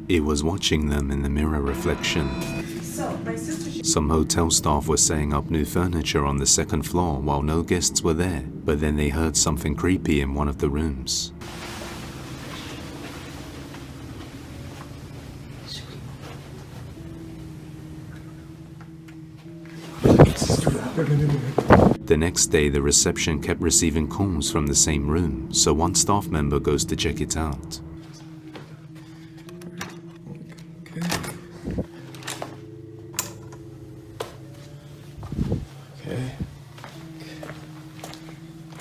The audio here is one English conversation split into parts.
It was watching them in the mirror reflection. Some hotel staff were setting up new furniture on the second floor while no guests were there, but then they heard something creepy in one of the rooms. The next day, the reception kept receiving calls from the same room, so one staff member goes to check it out. Okay.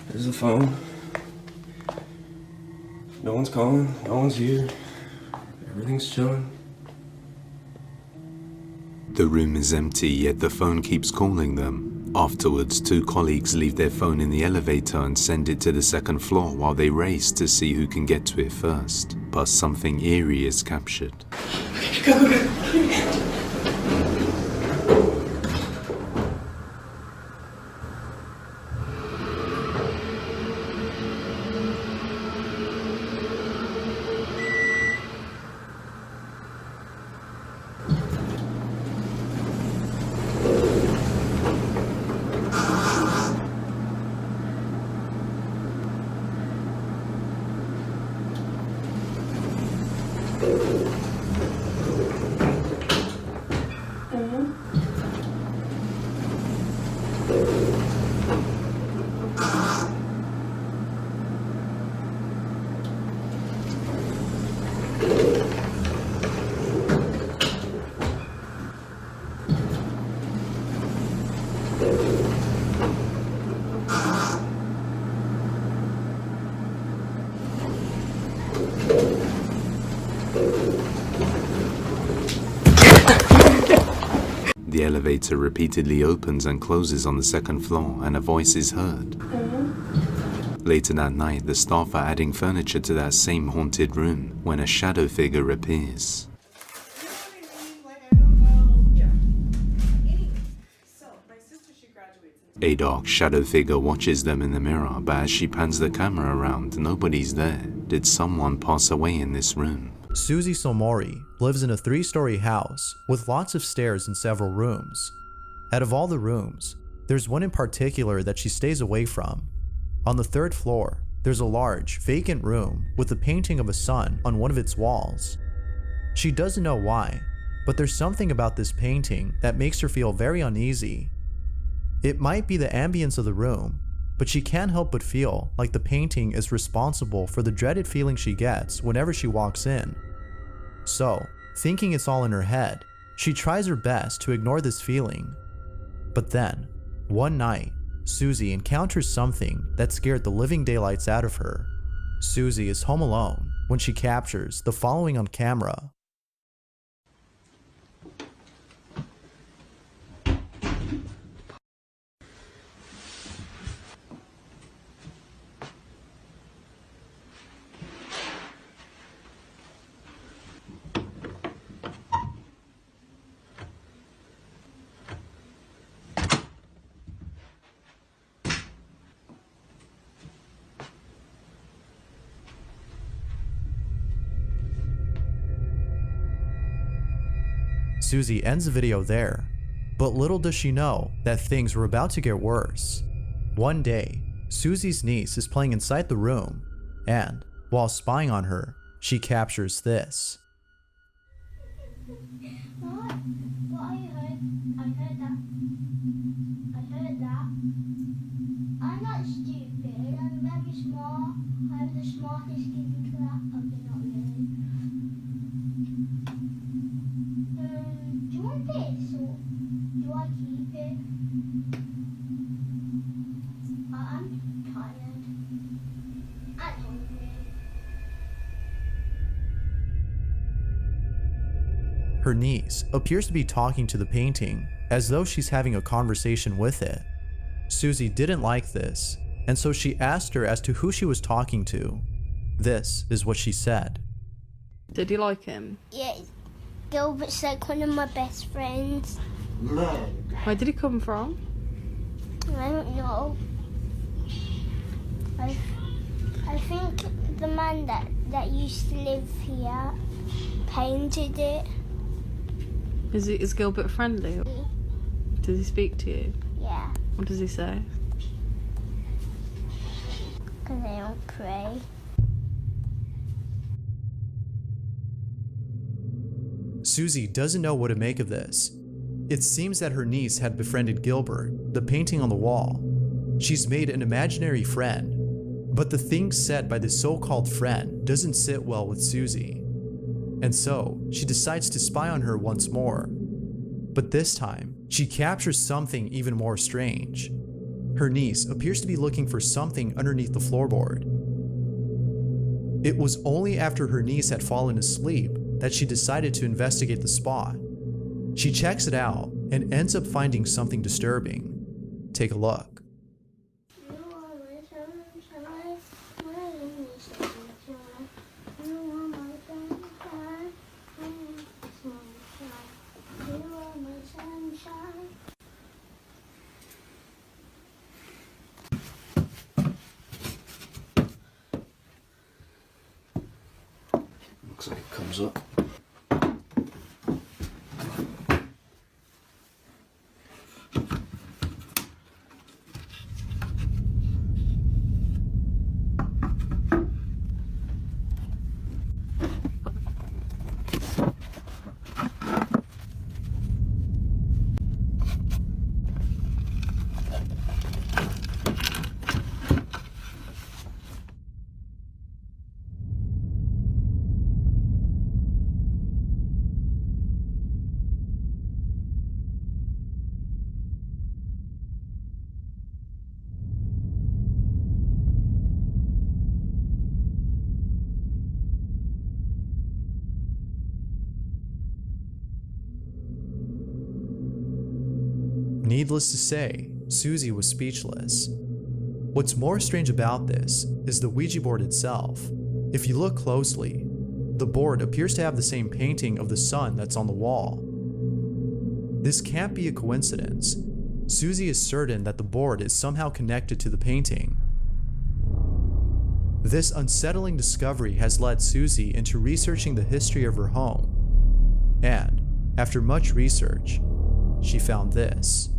There's the phone. No one's calling, no one's here. Everything's chilling. The room is empty, yet the phone keeps calling them. Afterwards, two colleagues leave their phone in the elevator and send it to the second floor while they race to see who can get to it first. But something eerie is captured. Go. The elevator repeatedly opens and closes on the second floor, and a voice is heard. Later that night, the staff are adding furniture to that same haunted room when a shadow figure appears. A dark shadow figure watches them in the mirror, but as she pans the camera around, nobody's there. Did someone pass away in this room? Susie Somori lives in a 3-story house with lots of stairs and several rooms. Out of all the rooms, there's one in particular that she stays away from. On the 3rd floor, there's a large, vacant room with a painting of a sun on one of its walls. She doesn't know why, but there's something about this painting that makes her feel very uneasy. It might be the ambience of the room, but she can't help but feel like the painting is responsible for the dreaded feeling she gets whenever she walks in. So, thinking it's all in her head, she tries her best to ignore this feeling. But then, one night, Susie encounters something that scared the living daylights out of her. Susie is home alone when she captures the following on camera. Susie ends the video there, but little does she know that things were about to get worse. One day, Susie's niece is playing inside the room, and while spying on her, she captures this. What I heard that. I'm not stupid, I'm very smart. I'm the smartest kid in class. Okay, not really. Do you want this or do I keep it? I'm tired. I'm hungry. Her niece appears to be talking to the painting as though she's having a conversation with it. Susie didn't like this, and so she asked her as to who she was talking to. This is what she said. Did you like him? Yeah, Gilbert's like one of my best friends. Where did he come from? I don't know. I think the man that used to live here painted it. Is Gilbert friendly? Does he speak to you? Yeah, What does he say? because I don't pray. Susie doesn't know what to make of this. It seems that her niece had befriended Gilbert, the painting on the wall. She's made an imaginary friend, but the things said by this so-called friend doesn't sit well with Susie. And so, she decides to spy on her once more. But this time, she captures something even more strange. Her niece appears to be looking for something underneath the floorboard. It was only after her niece had fallen asleep that she decided to investigate the spot. She checks it out and ends up finding something disturbing. Take a look. Looks like it comes up. Needless to say, Susie was speechless. What's more strange about this is the Ouija board itself. If you look closely, the board appears to have the same painting of the sun that's on the wall. This can't be a coincidence. Susie is certain that the board is somehow connected to the painting. This unsettling discovery has led Susie into researching the history of her home. And, after much research, she found this.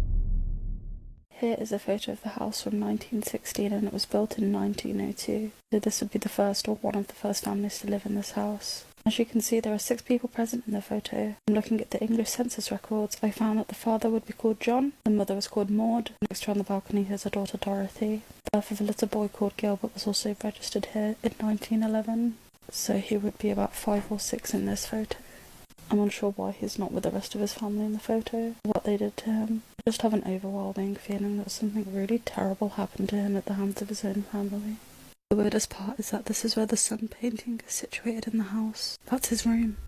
Here is a photo of the house from 1916 and it was built in 1902. So this would be the first or one of the first families to live in this house. As you can see, there are 6 people present in the photo. And looking at the English census records, I found that the father would be called John, the mother was called Maud, next to her on the balcony is her daughter Dorothy. The birth of a little boy called Gilbert was also registered here in 1911. So he would be about 5 or 6 in this photo. I'm unsure why he's not with the rest of his family in the photo, what they did to him. I just have an overwhelming feeling that something really terrible happened to him at the hands of his own family. The weirdest part is that this is where the sun painting is situated in the house. That's his room.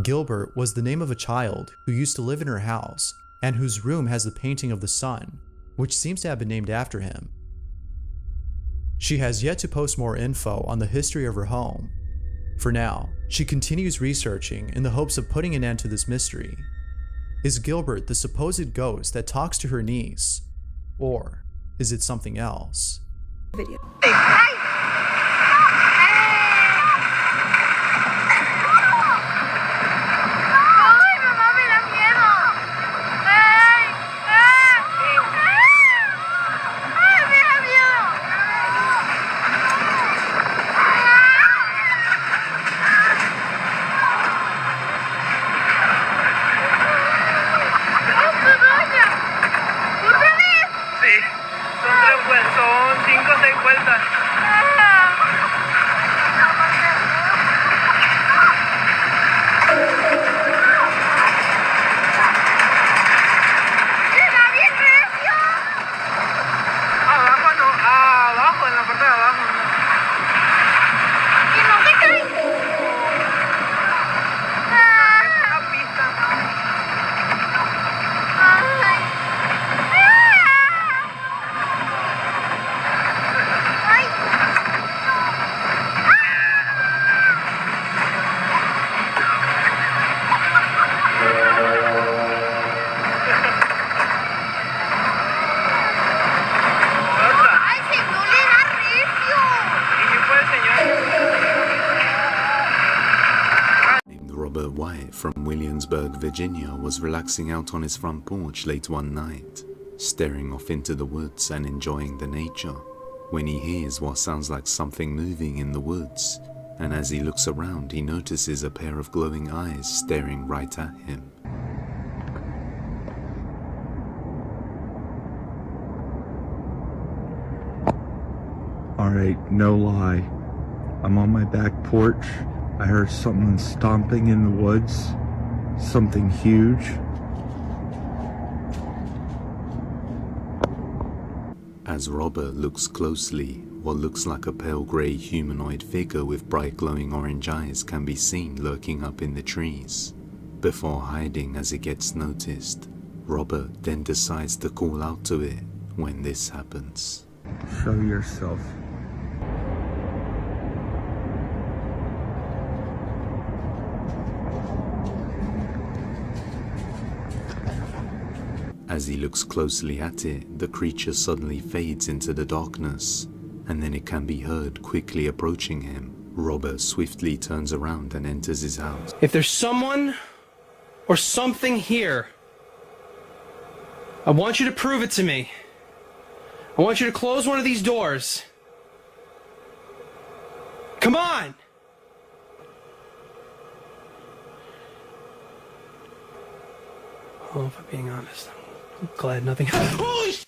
Gilbert was the name of a child who used to live in her house and whose room has the painting of the sun, which seems to have been named after him. She has yet to post more info on the history of her home. For now, she continues researching in the hopes of putting an end to this mystery. Is Gilbert the supposed ghost that talks to her niece? Or is it something else? Video. Sí, son 5 o 6 vueltas. Robert White from Williamsburg, Virginia was relaxing out on his front porch late one night, staring off into the woods and enjoying the nature, when he hears what sounds like something moving in the woods, and as he looks around he notices a pair of glowing eyes staring right at him. Alright, no lie. I'm on my back porch. I heard something stomping in the woods. Something huge. As Robert looks closely, what looks like a pale grey humanoid figure with bright glowing orange eyes can be seen lurking up in the trees. Before hiding as it gets noticed, Robert then decides to call out to it when this happens. Show yourself. As he looks closely at it, the creature suddenly fades into the darkness, and then it can be heard quickly approaching him. Robert swiftly turns around and enters his house. If there's someone or something here, I want you to prove it to me. I want you to close one of these doors. Come on! Well, if I'm being honest, I'm glad nothing happened. Holy sh!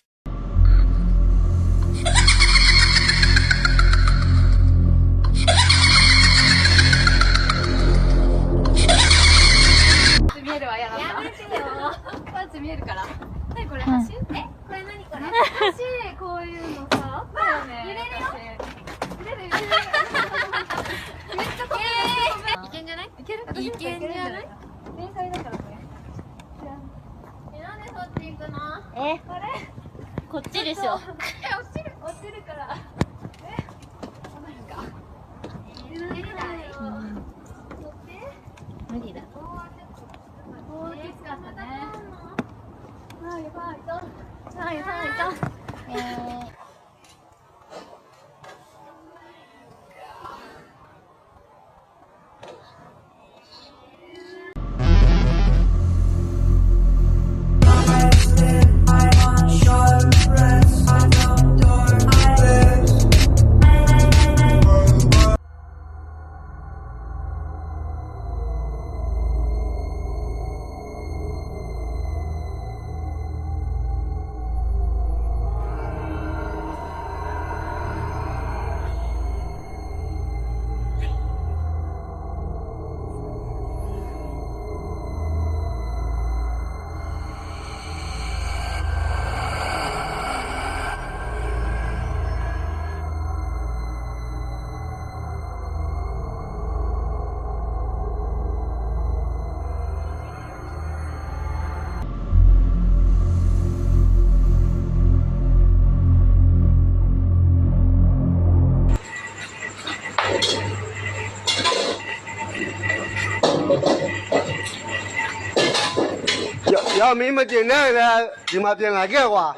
Yo, me mà tiền này là chỉ mà tiền là kia quả.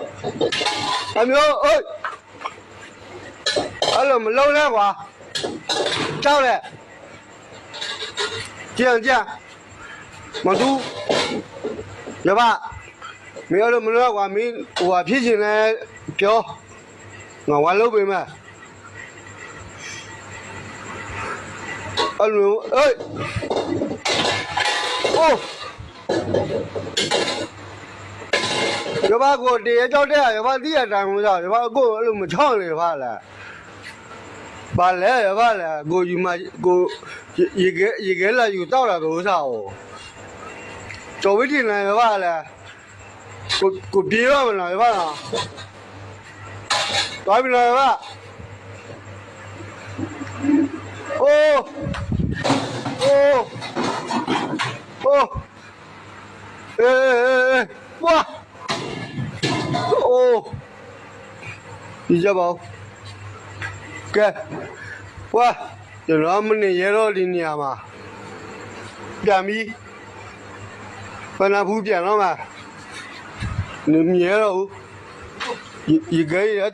Em nhớ ơi. Ở là mình lâu ra quả. Sao đấy? Tiền. Mà tu. Dạ ba. Mình ở là mình lâu quả mình quả phía trên này kiểu. Ngồi qua lâu bên mà. Anh ơi. Ô. Yo ba cô đi cho đấy, yo ba đi ở trong rồi, yo ba cô lúc mà chọn rồi ba lẽ yo ba là cô gì mà cô gì cái làอยู่到了多少？做为什么yo ba là cô biết mà là yo ba à？nói bên này yo ba， ô，哇！ ô đi ra bao kìa quá giờ nó mình này giờ đó đi nhà mà biển mi bên nào phụ biển đó mà nếu nhớ đâu gì cái